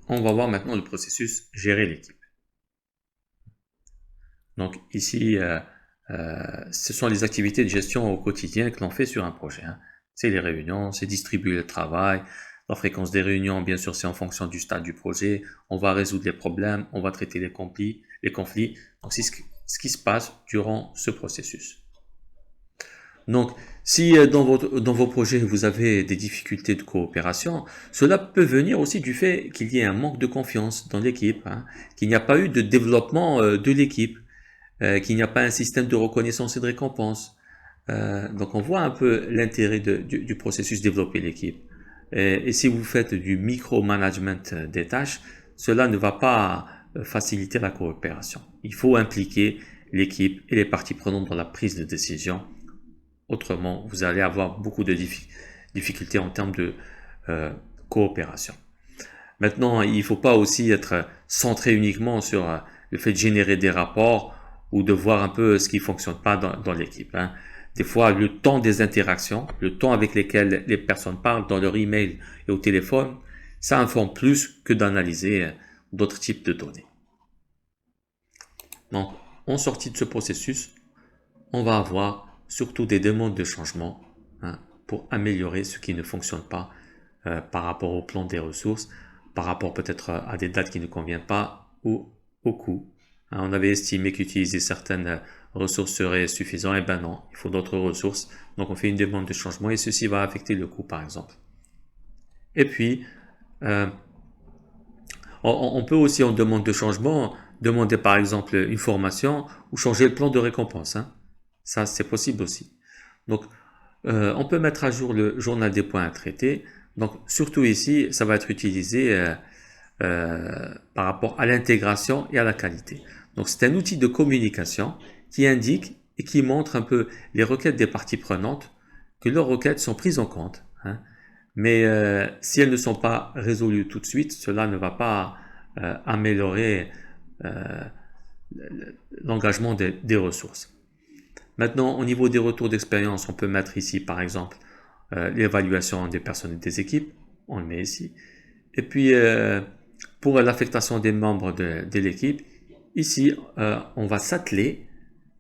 on va voir maintenant le processus gérer l'équipe. Donc ici, ce sont les activités de gestion au quotidien que l'on fait sur un projet. C'est les réunions, c'est distribuer le travail, la fréquence des réunions, bien sûr, c'est en fonction du stade du projet. On va résoudre les problèmes, on va traiter les conflits. Donc c'est ce qui se passe durant ce processus. Donc, si dans vos projets vous avez des difficultés de coopération, cela peut venir aussi du fait qu'il y ait un manque de confiance dans l'équipe, qu'il n'y a pas eu de développement de l'équipe, qu'il n'y a pas un système de reconnaissance et de récompense. Donc on voit un peu l'intérêt du processus développer l'équipe. Et si vous faites du micromanagement des tâches, cela ne va pas faciliter la coopération. Il faut impliquer l'équipe et les parties prenantes dans la prise de décision. Autrement, vous allez avoir beaucoup de difficultés en termes de coopération. Maintenant, il ne faut pas aussi être centré uniquement sur le fait de générer des rapports ou de voir un peu ce qui ne fonctionne pas dans l'équipe. Des fois, le temps des interactions, le temps avec lesquels les personnes parlent dans leur email et au téléphone, ça informe plus que d'analyser d'autres types de données. Donc, en sortie de ce processus, on va avoir surtout des demandes de changement pour améliorer ce qui ne fonctionne pas par rapport au plan des ressources, par rapport peut-être à des dates qui ne conviennent pas ou au coût. On avait estimé qu'utiliser certaines ressources serait suffisant, et ben non, il faut d'autres ressources. Donc on fait une demande de changement et ceci va affecter le coût par exemple. Et puis, on peut aussi en demande de changement demander par exemple une formation ou changer le plan de récompense. Ça, c'est possible aussi. Donc, on peut mettre à jour le journal des points à traiter. Donc, surtout ici, ça va être utilisé par rapport à l'intégration et à la qualité. Donc, c'est un outil de communication qui indique et qui montre un peu les requêtes des parties prenantes, que leurs requêtes sont prises en compte. Mais si elles ne sont pas résolues tout de suite, cela ne va pas améliorer l'engagement des ressources. Maintenant, au niveau des retours d'expérience, on peut mettre ici, par exemple, l'évaluation des personnes et des équipes. On le met ici. Et puis, pour l'affectation des membres de l'équipe, ici, on va s'atteler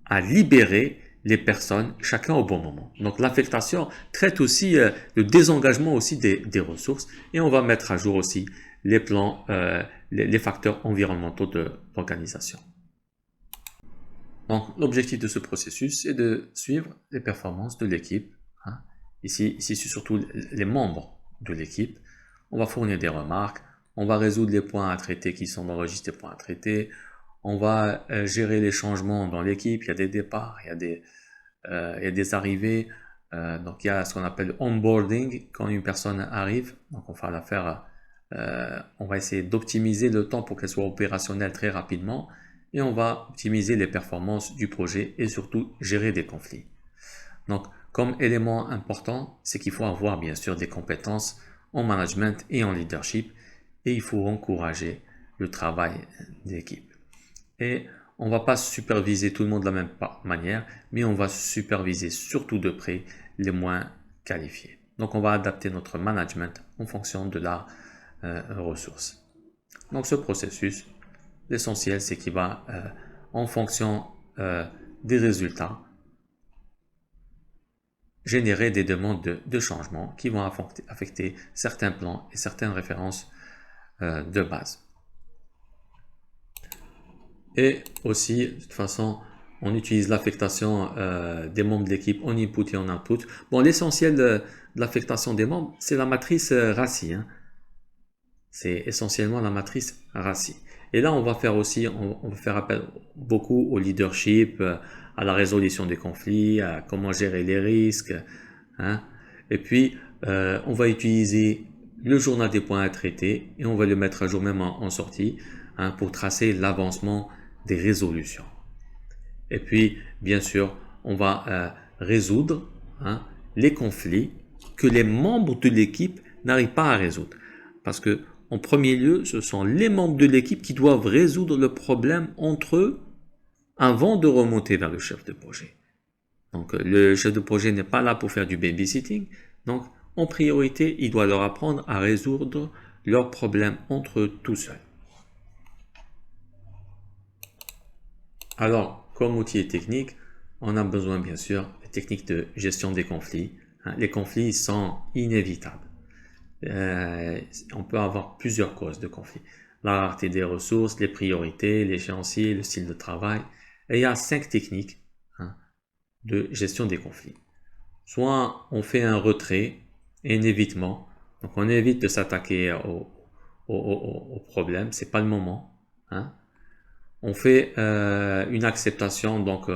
à libérer les personnes, chacun au bon moment. Donc, l'affectation traite aussi le désengagement aussi des ressources. Et on va mettre à jour aussi les plans, les facteurs environnementaux de l'organisation. Donc, l'objectif de ce processus est de suivre les performances de l'équipe. Ici, c'est surtout les membres de l'équipe. On va fournir des remarques, on va résoudre les points à traiter qui sont dans le registre des points à traiter, on va gérer les changements dans l'équipe, il y a des départs, il y a des arrivées, donc il y a ce qu'on appelle onboarding quand une personne arrive, donc on va la faire, on va essayer d'optimiser le temps pour qu'elle soit opérationnelle très rapidement, et on va optimiser les performances du projet et surtout gérer des conflits. Donc, comme élément important, c'est qu'il faut avoir bien sûr des compétences en management et en leadership et il faut encourager le travail d'équipe. Et on ne va pas superviser tout le monde de la même manière, mais on va superviser surtout de près les moins qualifiés. Donc, on va adapter notre management en fonction de la ressource. Donc, ce processus, l'essentiel, c'est qu'il va, en fonction des résultats, générer des demandes de changement qui vont affecter certains plans et certaines références de base. Et aussi, de toute façon, on utilise l'affectation des membres de l'équipe en input et en output. Bon, l'essentiel de l'affectation des membres, c'est la matrice RACI. C'est essentiellement la matrice RACI. Et là, on va faire aussi, on va faire appel beaucoup au leadership, à la résolution des conflits, à comment gérer les risques. Et puis, on va utiliser le journal des points à traiter et on va le mettre à jour même en sortie pour tracer l'avancement des résolutions. Et puis, bien sûr, on va résoudre les conflits que les membres de l'équipe n'arrivent pas à résoudre. Parce que en premier lieu, ce sont les membres de l'équipe qui doivent résoudre le problème entre eux avant de remonter vers le chef de projet. Donc, le chef de projet n'est pas là pour faire du babysitting. Donc, en priorité, il doit leur apprendre à résoudre leurs problèmes entre eux tout seuls. Alors, comme outil technique, on a besoin bien sûr des techniques de gestion des conflits. Les conflits sont inévitables. On peut avoir plusieurs causes de conflits. La rareté des ressources, les priorités, l'échéancier, le style de travail. Et il y a 5 techniques de gestion des conflits. Soit on fait un retrait et un évitement. Donc on évite de s'attaquer au problème, c'est pas le moment. On fait une acceptation, donc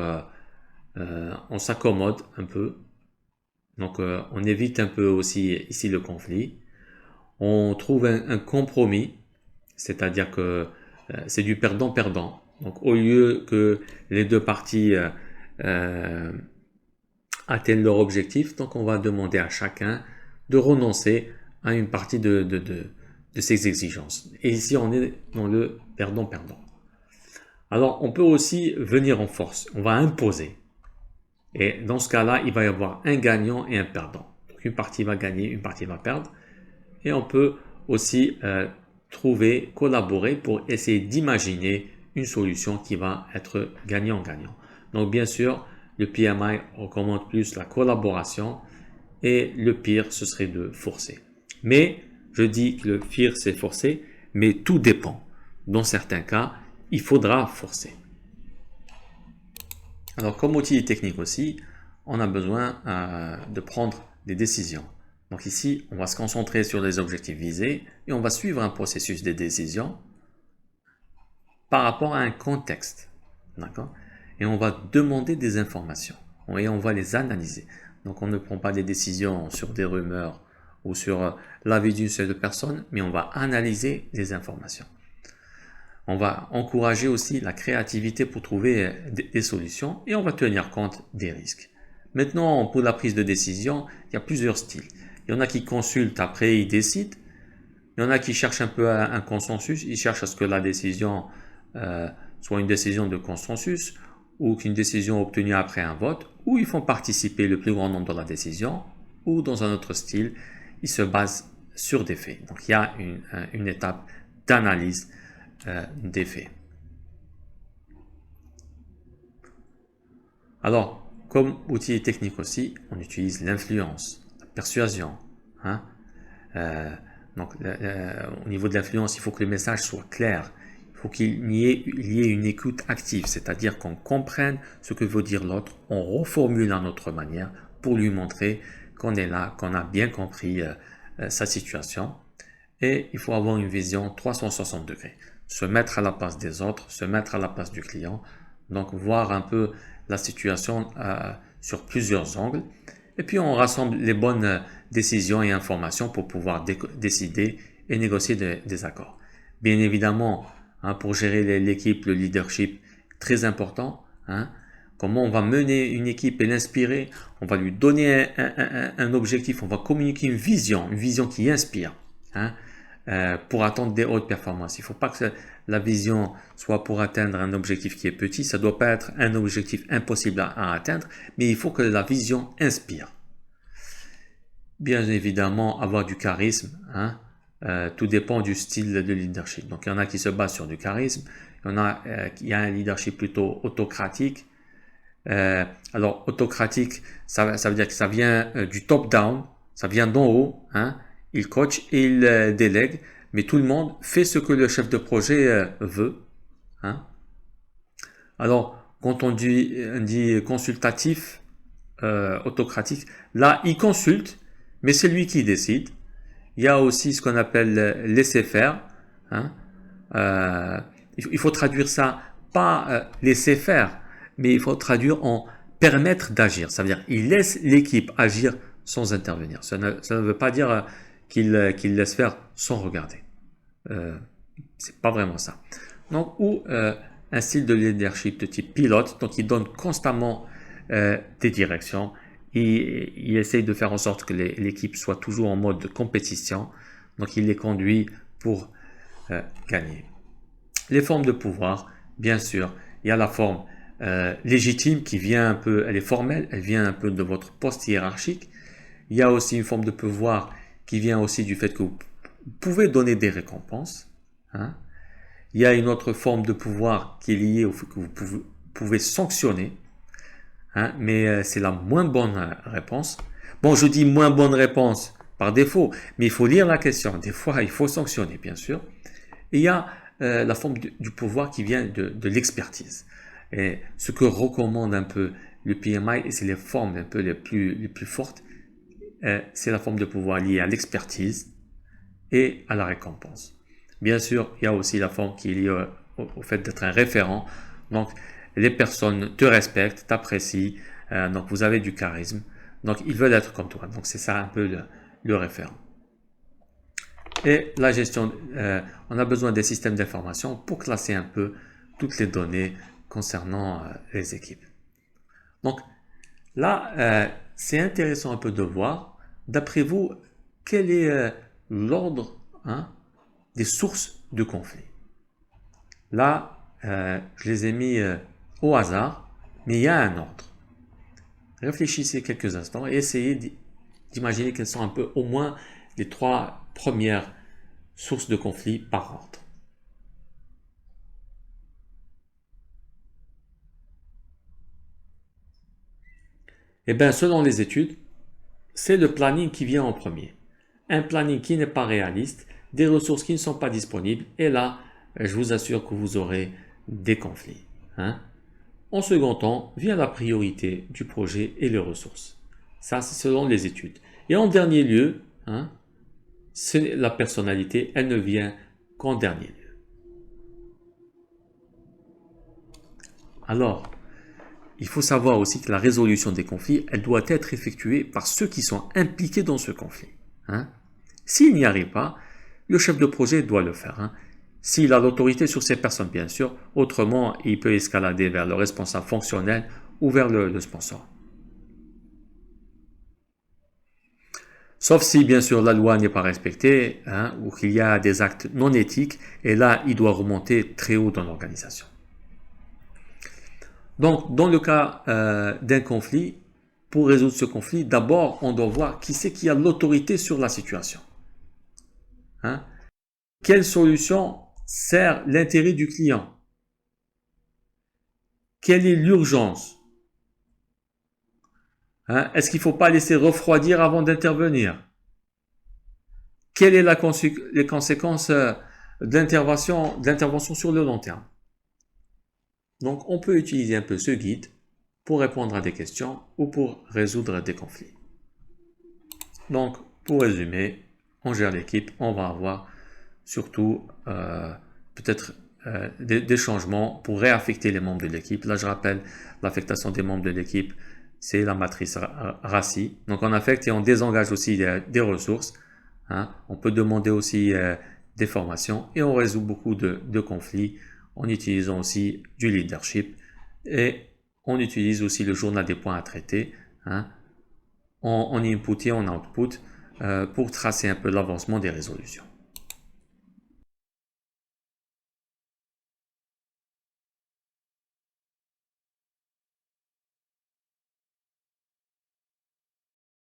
on s'accommode un peu. Donc on évite un peu aussi ici le conflit. On trouve un compromis, c'est-à-dire que c'est du perdant-perdant. Donc au lieu que les deux parties atteignent leur objectif, donc on va demander à chacun de renoncer à une partie de ses exigences. Et ici on est dans le perdant-perdant. Alors on peut aussi venir en force, on va imposer. Et dans ce cas-là, il va y avoir un gagnant et un perdant. Donc une partie va gagner, une partie va perdre. Et on peut aussi collaborer pour essayer d'imaginer une solution qui va être gagnant-gagnant. Donc bien sûr, le PMI recommande plus la collaboration et le pire, ce serait de forcer. Mais je dis que le pire, c'est forcer, mais tout dépend. Dans certains cas, il faudra forcer. Alors comme outil technique aussi, on a besoin de prendre des décisions. Donc ici, on va se concentrer sur les objectifs visés et on va suivre un processus de décision par rapport à un contexte. D'accord? Et on va demander des informations et on va les analyser. Donc on ne prend pas des décisions sur des rumeurs ou sur l'avis d'une seule personne, mais on va analyser les informations. On va encourager aussi la créativité pour trouver des solutions et on va tenir compte des risques. Maintenant, pour la prise de décision, il y a plusieurs styles. Il y en a qui consultent, après ils décident. Il y en a qui cherchent un peu un consensus. Ils cherchent à ce que la décision soit une décision de consensus ou qu'une décision obtenue après un vote, ou ils font participer le plus grand nombre dans la décision, ou dans un autre style, ils se basent sur des faits. Donc il y a une étape d'analyse des faits. Alors, comme outil technique aussi, on utilise l'influence, la persuasion. Donc, au niveau de l'influence, il faut que le message soit clair. Il faut qu'il y ait une écoute active, c'est-à-dire qu'on comprenne ce que veut dire l'autre, on reformule à notre manière pour lui montrer qu'on est là, qu'on a bien compris sa situation. Et il faut avoir une vision 360 degrés. Se mettre à la place des autres, se mettre à la place du client. Donc, voir un peu la situation sur plusieurs angles. Et puis, on rassemble les bonnes décisions et informations pour pouvoir décider et négocier des accords. Bien évidemment, pour gérer l'équipe, le leadership, très important. Comment on va mener une équipe et l'inspirer. On va lui donner un objectif, on va communiquer une vision qui inspire. Pour atteindre des hautes performances. Il ne faut pas que la vision soit pour atteindre un objectif qui est petit. Ça ne doit pas être un objectif impossible à atteindre, mais il faut que la vision inspire. Bien évidemment, avoir du charisme. Tout dépend du style de leadership. Donc, il y en a qui se basent sur du charisme. Il y a un leadership plutôt autocratique. Alors, autocratique, ça veut dire que ça vient du top-down. Ça vient d'en haut. Il coach et il délègue, mais tout le monde fait ce que le chef de projet veut. Alors, quand on dit consultatif, autocratique, là, il consulte, mais c'est lui qui décide. Il y a aussi ce qu'on appelle laisser faire. Il faut traduire ça, pas laisser faire, mais il faut traduire en permettre d'agir. Ça veut dire il laisse l'équipe agir sans intervenir. Ça ne veut pas dire qu'il laisse faire sans regarder. C'est pas vraiment ça. Donc, ou un style de leadership de type pilote, donc il donne constamment des directions. Il essaye de faire en sorte que l'équipe soit toujours en mode de compétition. Donc, il les conduit pour gagner. Les formes de pouvoir, bien sûr, il y a la forme légitime qui vient un peu, elle est formelle, elle vient un peu de votre poste hiérarchique. Il y a aussi une forme de pouvoir qui vient aussi du fait que vous pouvez donner des récompenses. Hein. Il y a une autre forme de pouvoir qui est liée au fait que vous pouvez sanctionner. Hein, mais c'est la moins bonne réponse. Bon, je dis moins bonne réponse par défaut, mais il faut lire la question. Des fois, il faut sanctionner, bien sûr. Et il y a la forme du pouvoir qui vient de l'expertise. Et ce que recommande un peu le PMI, et c'est les formes un peu les plus fortes, c'est la forme de pouvoir liée à l'expertise et à la récompense. Bien sûr, il y a aussi la forme qui est liée au fait d'être un référent. Donc, les personnes te respectent, t'apprécient, donc vous avez du charisme. Donc, ils veulent être comme toi. Donc, c'est ça un peu le référent. Et la gestion, on a besoin des systèmes d'information pour classer un peu toutes les données concernant les équipes. Donc, là, c'est intéressant un peu de voir, d'après vous, quel est l'ordre des sources de conflit. Là, je les ai mis au hasard, mais il y a un ordre. Réfléchissez quelques instants et essayez d'imaginer quelles sont un peu au moins les 3 premières sources de conflit par ordre. Eh bien, selon les études, c'est le planning qui vient en premier. Un planning qui n'est pas réaliste, des ressources qui ne sont pas disponibles, et là, je vous assure que vous aurez des conflits. En second temps, vient la priorité du projet et les ressources. Ça, c'est selon les études. Et en dernier lieu, c'est la personnalité, elle ne vient qu'en dernier lieu. Alors, il faut savoir aussi que la résolution des conflits, elle doit être effectuée par ceux qui sont impliqués dans ce conflit. S'il n'y arrive pas, le chef de projet doit le faire. S'il a l'autorité sur ces personnes, bien sûr. Autrement, il peut escalader vers le responsable fonctionnel ou vers le sponsor. Sauf si, bien sûr, la loi n'est pas respectée ou qu'il y a des actes non éthiques. Et là, il doit remonter très haut dans l'organisation. Donc, dans le cas d'un conflit, pour résoudre ce conflit, d'abord, on doit voir qui c'est qui a l'autorité sur la situation. Quelle solution sert l'intérêt du client? Quelle est l'urgence? Est-ce qu'il ne faut pas laisser refroidir avant d'intervenir? Quelles sont les conséquences de l'intervention sur le long terme? Donc, on peut utiliser un peu ce guide pour répondre à des questions ou pour résoudre des conflits. Donc, pour résumer, on gère l'équipe, on va avoir surtout peut-être des changements pour réaffecter les membres de l'équipe. Là, je rappelle, l'affectation des membres de l'équipe, c'est la matrice RACI. Donc, on affecte et on désengage aussi des ressources. On peut demander aussi des formations et on résout beaucoup de conflits en utilisant aussi du leadership et on utilise aussi le journal des points à traiter en input et en output pour tracer un peu l'avancement des résolutions.